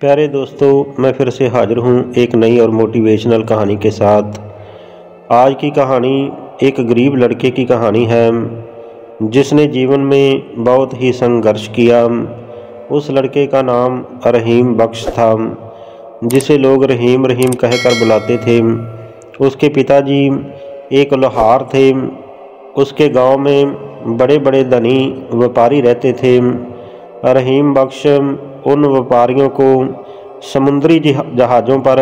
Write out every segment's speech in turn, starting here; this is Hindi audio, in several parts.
प्यारे दोस्तों, मैं फिर से हाजिर हूँ एक नई और मोटिवेशनल कहानी के साथ। आज की कहानी एक गरीब लड़के की कहानी है जिसने जीवन में बहुत ही संघर्ष किया। उस लड़के का नाम रहीम बख्श था, जिसे लोग रहीम रहीम कहकर बुलाते थे। उसके पिताजी एक लोहार थे। उसके गांव में बड़े बड़े धनी व्यापारी रहते थे। रहीम बख्श उन व्यापारियों को समुद्री जहाज़ों पर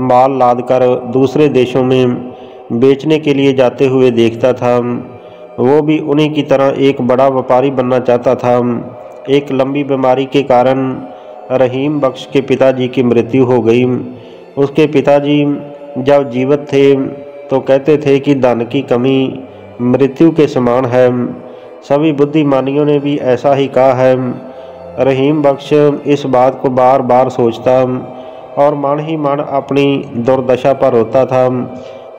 माल लादकर दूसरे देशों में बेचने के लिए जाते हुए देखता था। वो भी उन्हीं की तरह एक बड़ा व्यापारी बनना चाहता था। एक लंबी बीमारी के कारण रहीम बख्श के पिताजी की मृत्यु हो गई। उसके पिताजी जब जीवित थे तो कहते थे कि धन की कमी मृत्यु के समान है। सभी बुद्धिमानियों ने भी ऐसा ही कहा है। रहीम बख्श इस बात को बार बार सोचता और मन ही मन अपनी दुर्दशा पर रोता था।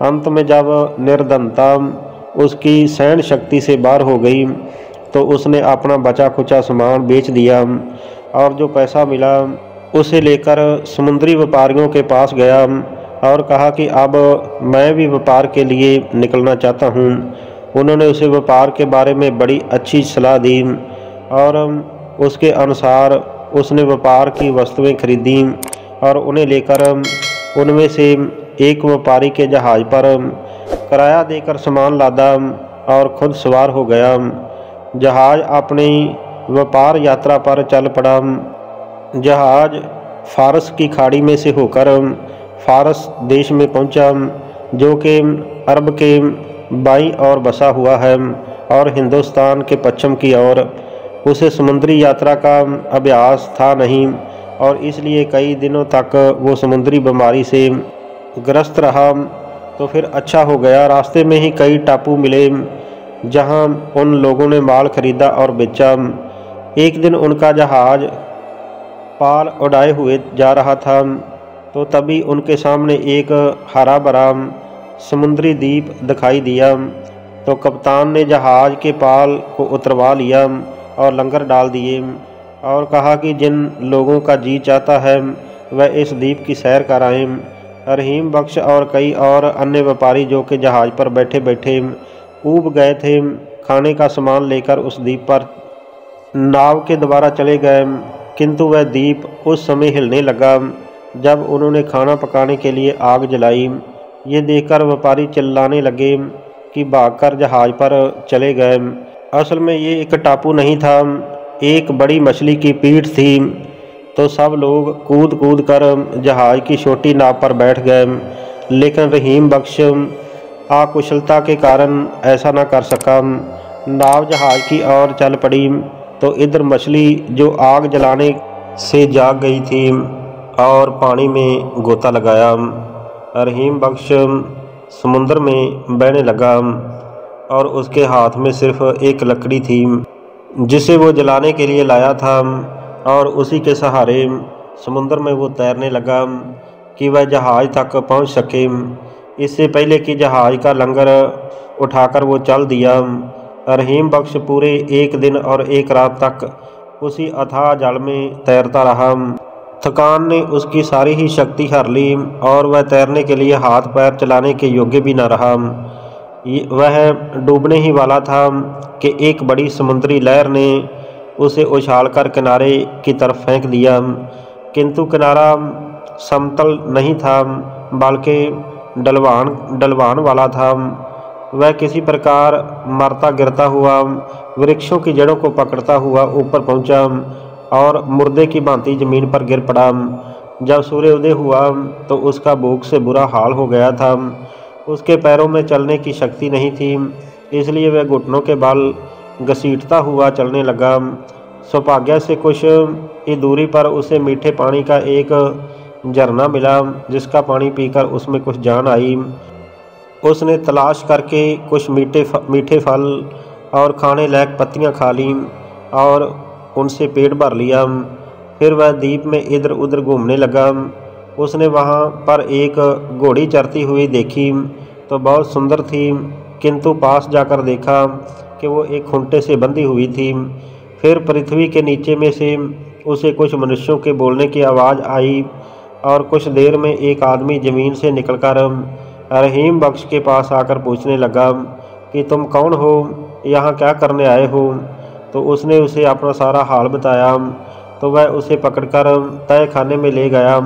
अंत में जब निर्धनता उसकी सहन शक्ति से बाहर हो गई तो उसने अपना बचा खुचा सामान बेच दिया और जो पैसा मिला उसे लेकर समुद्री व्यापारियों के पास गया और कहा कि अब मैं भी व्यापार के लिए निकलना चाहता हूँ। उन्होंने उसे व्यापार के बारे में बड़ी अच्छी सलाह दी और उसके अनुसार उसने व्यापार की वस्तुएं खरीदी और उन्हें लेकर उनमें से एक व्यापारी के जहाज़ पर किराया देकर सामान लादा और खुद सवार हो गया। जहाज़ अपनी व्यापार यात्रा पर चल पड़ा। जहाज़ फारस की खाड़ी में से होकर फारस देश में पहुंचा, जो कि अरब के बाईं ओर बसा हुआ है और हिंदुस्तान के पश्चिम की ओर। उसे समुद्री यात्रा का अभ्यास था नहीं और इसलिए कई दिनों तक वो समुद्री बीमारी से ग्रस्त रहा। तो फिर अच्छा हो गया, रास्ते में ही कई टापू मिले जहां उन लोगों ने माल खरीदा और बेचा। एक दिन उनका जहाज़ पाल उड़ाए हुए जा रहा था तो तभी उनके सामने एक हरा भरा समुद्री द्वीप दिखाई दिया। तो कप्तान ने जहाज़ के पाल को उतरवा लिया और लंगर डाल दिए और कहा कि जिन लोगों का जी चाहता है वह इस द्वीप की सैर कराएं। रहीम बख्श और कई और अन्य व्यापारी जो कि जहाज़ पर बैठे बैठे ऊब गए थे, खाने का सामान लेकर उस द्वीप पर नाव के द्वारा चले गए। किंतु वह द्वीप उस समय हिलने लगा जब उन्होंने खाना पकाने के लिए आग जलाई। ये देखकर व्यापारी चिल्लाने लगे कि भागकर जहाज़ पर चले गए। असल में ये एक टापू नहीं था, एक बड़ी मछली की पीठ थी। तो सब लोग कूद कूद कर जहाज़ की छोटी नाव पर बैठ गए, लेकिन रहीम बख्श अकुशलता के कारण ऐसा न कर सका। नाव जहाज़ की ओर चल पड़ी तो इधर मछली जो आग जलाने से जाग गई थी और पानी में गोता लगाया। रहीम बख्श समुद्र में बहने लगा और उसके हाथ में सिर्फ एक लकड़ी थी जिसे वो जलाने के लिए लाया था और उसी के सहारे समुद्र में वो तैरने लगा कि वह जहाज़ तक पहुंच सके। इससे पहले कि जहाज़ का लंगर उठाकर वो चल दिया। रहीम बख्श पूरे एक दिन और एक रात तक उसी अथाह जल में तैरता रहा। थकान ने उसकी सारी ही शक्ति हर ली और वह तैरने के लिए हाथ पैर चलाने के योग्य भी न रहा। वह डूबने ही वाला था कि एक बड़ी समुद्री लहर ने उसे उछालकर किनारे की तरफ फेंक दिया। किंतु किनारा समतल नहीं था बल्कि ढलवान वाला था। वह किसी प्रकार मरता गिरता हुआ वृक्षों की जड़ों को पकड़ता हुआ ऊपर पहुंचा और मुर्दे की भांति जमीन पर गिर पड़ा। जब सूर्योदय हुआ तो उसका भूख से बुरा हाल हो गया था। उसके पैरों में चलने की शक्ति नहीं थी, इसलिए वह घुटनों के बल घसीटता हुआ चलने लगा। सौभाग्य से कुछ ही दूरी पर उसे मीठे पानी का एक झरना मिला, जिसका पानी पीकर उसमें कुछ जान आई। उसने तलाश करके कुछ मीठे फल और खाने लायक पत्तियां खा लीं और उनसे पेट भर लिया। फिर वह द्वीप में इधर उधर घूमने लगा। उसने वहाँ पर एक घोड़ी चरती हुई देखी तो बहुत सुंदर थी, किंतु पास जाकर देखा कि वो एक खूंटे से बंधी हुई थी। फिर पृथ्वी के नीचे में से उसे कुछ मनुष्यों के बोलने की आवाज़ आई और कुछ देर में एक आदमी ज़मीन से निकलकर रहीम बख्श के पास आकर पूछने लगा कि तुम कौन हो, यहाँ क्या करने आए हो। तो उसने उसे अपना सारा हाल बताया। तो वह उसे पकड़कर तय खाने में ले गया।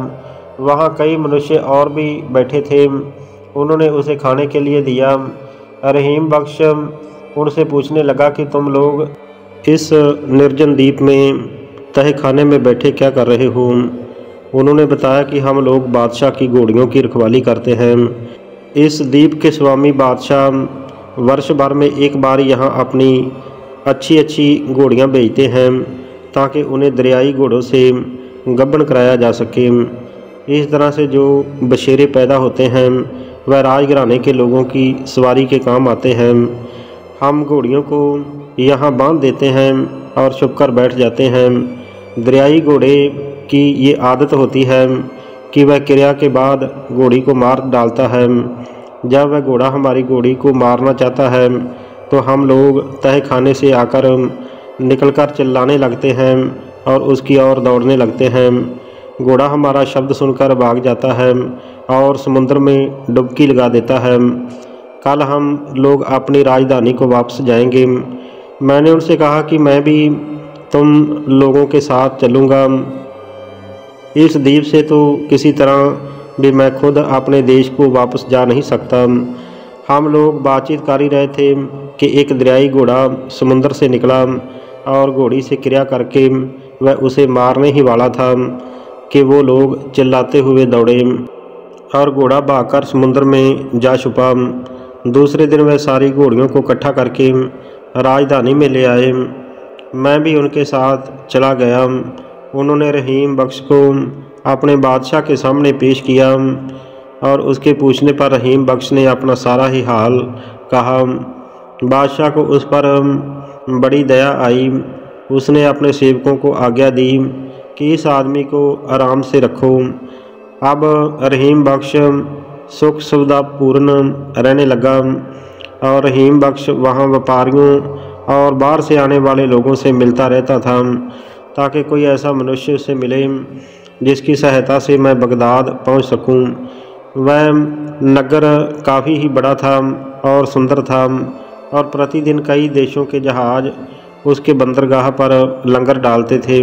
वहाँ कई मनुष्य और भी बैठे थे। उन्होंने उसे खाने के लिए दिया। रहीम बख्श उनसे पूछने लगा कि तुम लोग इस निर्जन द्वीप में तय खाने में बैठे क्या कर रहे हो। उन्होंने बताया कि हम लोग बादशाह की घोड़ियों की रखवाली करते हैं। इस द्वीप के स्वामी बादशाह वर्ष भर में एक बार यहाँ अपनी अच्छी अच्छी घोड़ियाँ भेजते हैं ताकि उन्हें दरियाई घोड़ों से गबन कराया जा सके। इस तरह से जो बशेरे पैदा होते हैं वह राजघराने के लोगों की सवारी के काम आते हैं। हम घोड़ियों को यहाँ बांध देते हैं और छुपकर बैठ जाते हैं। दरियाई घोड़े की ये आदत होती है कि वह क्रिया के बाद घोड़ी को मार डालता है। जब वह घोड़ा हमारी घोड़ी को मारना चाहता है तो हम लोग तह खाने से आकर निकलकर चिल्लाने लगते हैं और उसकी ओर दौड़ने लगते हैं। घोड़ा हमारा शब्द सुनकर भाग जाता है और समुद्र में डुबकी लगा देता है। कल हम लोग अपनी राजधानी को वापस जाएंगे। मैंने उनसे कहा कि मैं भी तुम लोगों के साथ चलूँगा। इस द्वीप से तो किसी तरह भी मैं खुद अपने देश को वापस जा नहीं सकता। हम लोग बातचीत कर ही रहे थे कि एक दरियाई घोड़ा समुद्र से निकला और घोड़ी से क्रिया करके वह उसे मारने ही वाला था कि वो लोग चिल्लाते हुए दौड़े और घोड़ा भागकर समुद्र में जा छुपा। दूसरे दिन वह सारी घोड़ियों को इकट्ठा करके राजधानी में ले आए। मैं भी उनके साथ चला गया। उन्होंने रहीम बख्श को अपने बादशाह के सामने पेश किया और उसके पूछने पर रहीम बख्श ने अपना सारा ही हाल कहा। बादशाह को उस पर बड़ी दया आई। उसने अपने सेवकों को आज्ञा दी कि इस आदमी को आराम से रखो। अब रहीम बख्श सुख सुविधापूर्ण रहने लगा और रहीम बख्श वहाँ व्यापारियों और बाहर से आने वाले लोगों से मिलता रहता था ताकि कोई ऐसा मनुष्य उससे मिले जिसकी सहायता से मैं बगदाद पहुँच सकूँ। वह नगर काफ़ी ही बड़ा था और सुंदर था और प्रतिदिन कई देशों के जहाज़ उसके बंदरगाह पर लंगर डालते थे।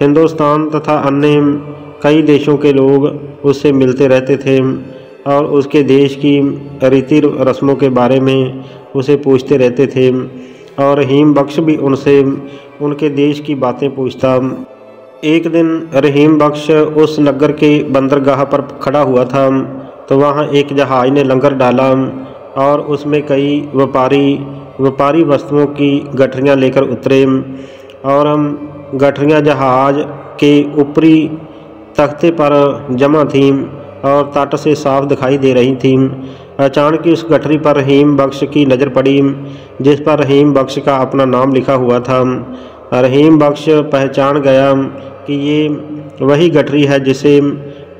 हिंदुस्तान तथा अन्य कई देशों के लोग उससे मिलते रहते थे और उसके देश की रीति रस्मों के बारे में उसे पूछते रहते थे और रहीम बख्श भी उनसे उनके देश की बातें पूछता। एक दिन रहीम बख्श उस नगर के बंदरगाह पर खड़ा हुआ था तो वहाँ एक जहाज़ ने लंगर डाला और उसमें कई व्यापारी वस्तुओं की गठरियाँ लेकर उतरे और गठरियाँ जहाज़ के ऊपरी तख्ते पर जमा थीं और तट से साफ दिखाई दे रही थीं। अचानक उस गठरी पर रहीम बख्श की नज़र पड़ी जिस पर रहीम बख्श का अपना नाम लिखा हुआ था। रहीम बख्श पहचान गया कि ये वही गठरी है जिसे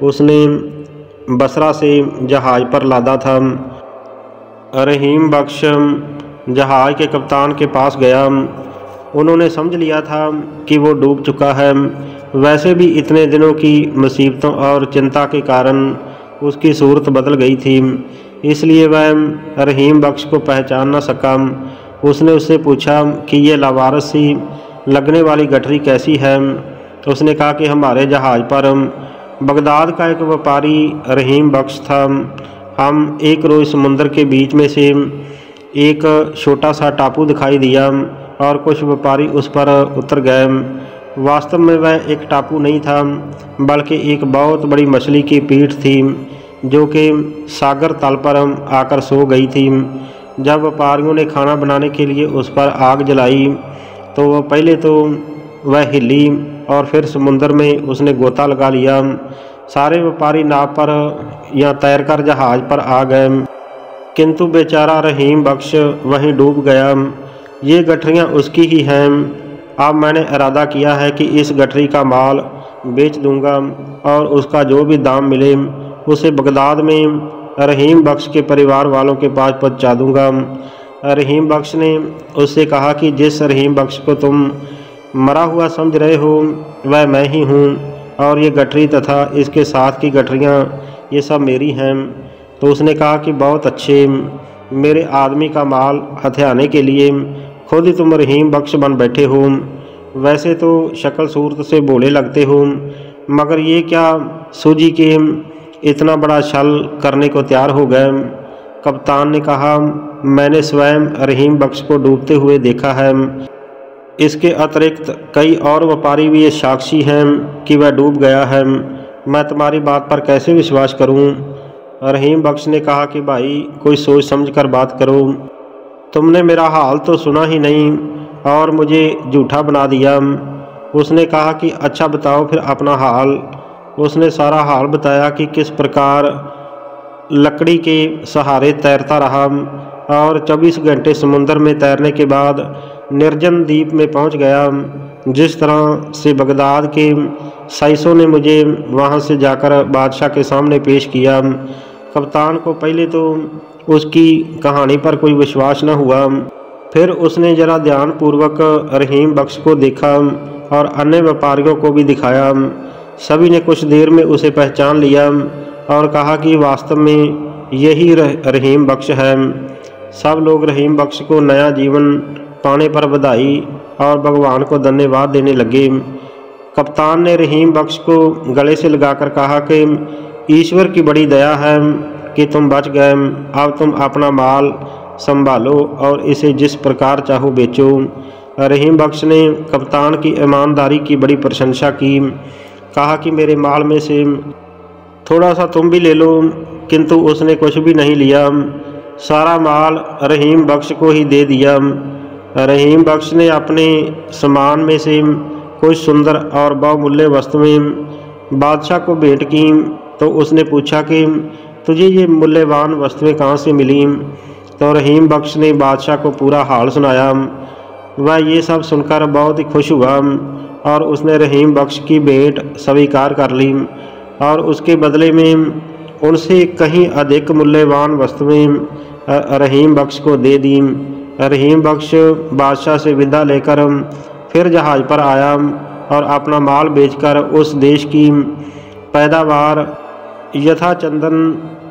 उसने बसरा से जहाज़ पर लादा था। रहीम बख्श जहाज़ के कप्तान के पास गया। उन्होंने समझ लिया था कि वो डूब चुका है। वैसे भी इतने दिनों की मुसीबतों और चिंता के कारण उसकी सूरत बदल गई थी, इसलिए वह रहीम बख्श को पहचान न सका। उसने उससे पूछा कि ये लावारिस सी लगने वाली गठरी कैसी है। उसने कहा कि हमारे जहाज़ पर बगदाद का एक व्यापारी रहीम बख्श था। हम एक रोज़ समुद्र के बीच में से एक छोटा सा टापू दिखाई दिया और कुछ व्यापारी उस पर उतर गए। वास्तव में वह एक टापू नहीं था बल्कि एक बहुत बड़ी मछली की पीठ थी जो कि सागर तल पर आकर सो गई थी। जब व्यापारियों ने खाना बनाने के लिए उस पर आग जलाई तो वह पहले तो वह हिली और फिर समुद्र में उसने गोता लगा लिया। सारे व्यापारी नाव पर या तैरकर जहाज़ पर आ गए किंतु बेचारा रहीम बख्श वहीं डूब गया। ये गठरियाँ उसकी ही हैं। अब मैंने इरादा किया है कि इस गठरी का माल बेच दूंगा और उसका जो भी दाम मिले उसे बगदाद में रहीम बख्श के परिवार वालों के पास पहुंचा दूंगा। रहीम बख्श ने उससे कहा कि जिस रहीम बख्श को तुम मरा हुआ समझ रहे हो, वह मैं ही हूँ, और ये गठरी तथा इसके साथ की गठरियाँ ये सब मेरी हैं। तो उसने कहा कि बहुत अच्छे, मेरे आदमी का माल हथियाने के लिए खुद ही तुम रहीम बख्श बन बैठे हो। वैसे तो शक्ल सूरत से भोले लगते हो, मगर ये क्या सूजी के इतना बड़ा छल करने को तैयार हो गए। कप्तान ने कहा, मैंने स्वयं रहीम बख्श को डूबते हुए देखा है। इसके अतिरिक्त कई और व्यापारी भी ये साक्षी हैं कि वह डूब गया है। मैं तुम्हारी बात पर कैसे विश्वास करूं? रहीम बख्श ने कहा कि भाई कोई सोच समझ कर बात करो, तुमने मेरा हाल तो सुना ही नहीं और मुझे झूठा बना दिया। उसने कहा कि अच्छा बताओ फिर अपना हाल। उसने सारा हाल बताया कि किस प्रकार लकड़ी के सहारे तैरता रहा और 24 घंटे समुद्र में तैरने के बाद निर्जन द्वीप में पहुंच गया। जिस तरह से बगदाद के साइसों ने मुझे वहां से जाकर बादशाह के सामने पेश किया। कप्तान को पहले तो उसकी कहानी पर कोई विश्वास न हुआ, फिर उसने जरा ध्यानपूर्वक रहीम बख्श को देखा और अन्य व्यापारियों को भी दिखाया। सभी ने कुछ देर में उसे पहचान लिया और कहा कि वास्तव में यही रहीम बख्श है। सब लोग रहीम बख्श को नया जीवन पाने पर बधाई और भगवान को धन्यवाद देने लगे। कप्तान ने रहीम बख्श को गले से लगाकर कहा कि ईश्वर की बड़ी दया है कि तुम बच गए। अब तुम अपना माल संभालो और इसे जिस प्रकार चाहो बेचो। रहीम बख्श ने कप्तान की ईमानदारी की बड़ी प्रशंसा की। कहा कि मेरे माल में से थोड़ा सा तुम भी ले लो, किंतु उसने कुछ भी नहीं लिया, सारा माल रहीम बख्श को ही दे दिया। रहीम बख्श ने अपने सामान में से कुछ सुंदर और बहुमूल्य वस्तुएं बादशाह को भेंट की। तो उसने पूछा कि तुझे ये मूल्यवान वस्तुएं कहाँ से मिली? तो रहीम बख्श ने बादशाह को पूरा हाल सुनाया। वह ये सब सुनकर बहुत ही खुश हुआ और उसने रहीम बख्श की भेंट स्वीकार कर ली और उसके बदले में उनसे कहीं अधिक मूल्यवान वस्तुएं रहीम बख्श को दे दी। रहीम बख्श बादशाह से विदा लेकर फिर जहाज़ पर आया और अपना माल बेचकर उस देश की पैदावार यथा चंदन,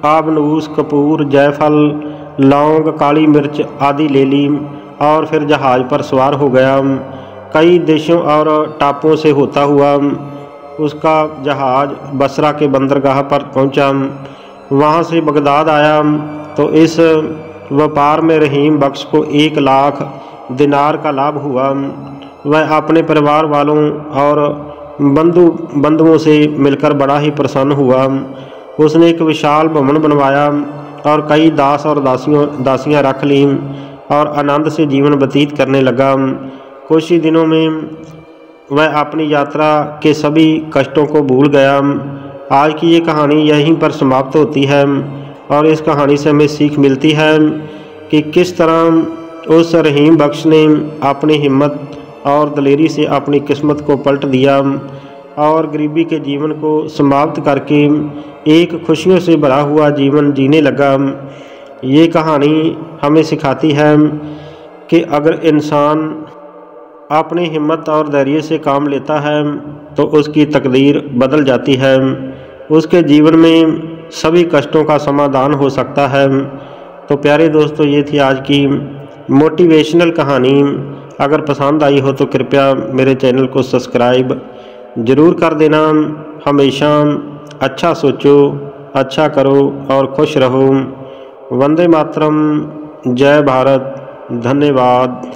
आबनूस, कपूर, जायफल, लौंग, काली मिर्च आदि ले ली और फिर जहाज़ पर सवार हो गया। कई देशों और टापुओं से होता हुआ उसका जहाज़ बसरा के बंदरगाह पर पहुंचा। वहां से बगदाद आया। तो इस व्यापार में रहीम बख्श को 1 लाख दिनार का लाभ हुआ। वह अपने परिवार वालों और बंधुओं से मिलकर बड़ा ही प्रसन्न हुआ। उसने एक विशाल भवन बनवाया और कई दास और दासियां रख लीं और आनंद से जीवन व्यतीत करने लगा। कुछ ही दिनों में वह अपनी यात्रा के सभी कष्टों को भूल गया। आज की ये कहानी यहीं पर समाप्त होती है और इस कहानी से हमें सीख मिलती है कि किस तरह उस रहीम बख्श ने अपनी हिम्मत और दलेरी से अपनी किस्मत को पलट दिया और गरीबी के जीवन को समाप्त करके एक खुशियों से भरा हुआ जीवन जीने लगा। ये कहानी हमें सिखाती है कि अगर इंसान अपनी हिम्मत और धैर्य से काम लेता है तो उसकी तकदीर बदल जाती है, उसके जीवन में सभी कष्टों का समाधान हो सकता है। तो प्यारे दोस्तों, ये थी आज की मोटिवेशनल कहानी। अगर पसंद आई हो तो कृपया मेरे चैनल को सब्सक्राइब ज़रूर कर देना। हमेशा अच्छा सोचो, अच्छा करो और खुश रहो। वंदे मातरम। जय भारत। धन्यवाद।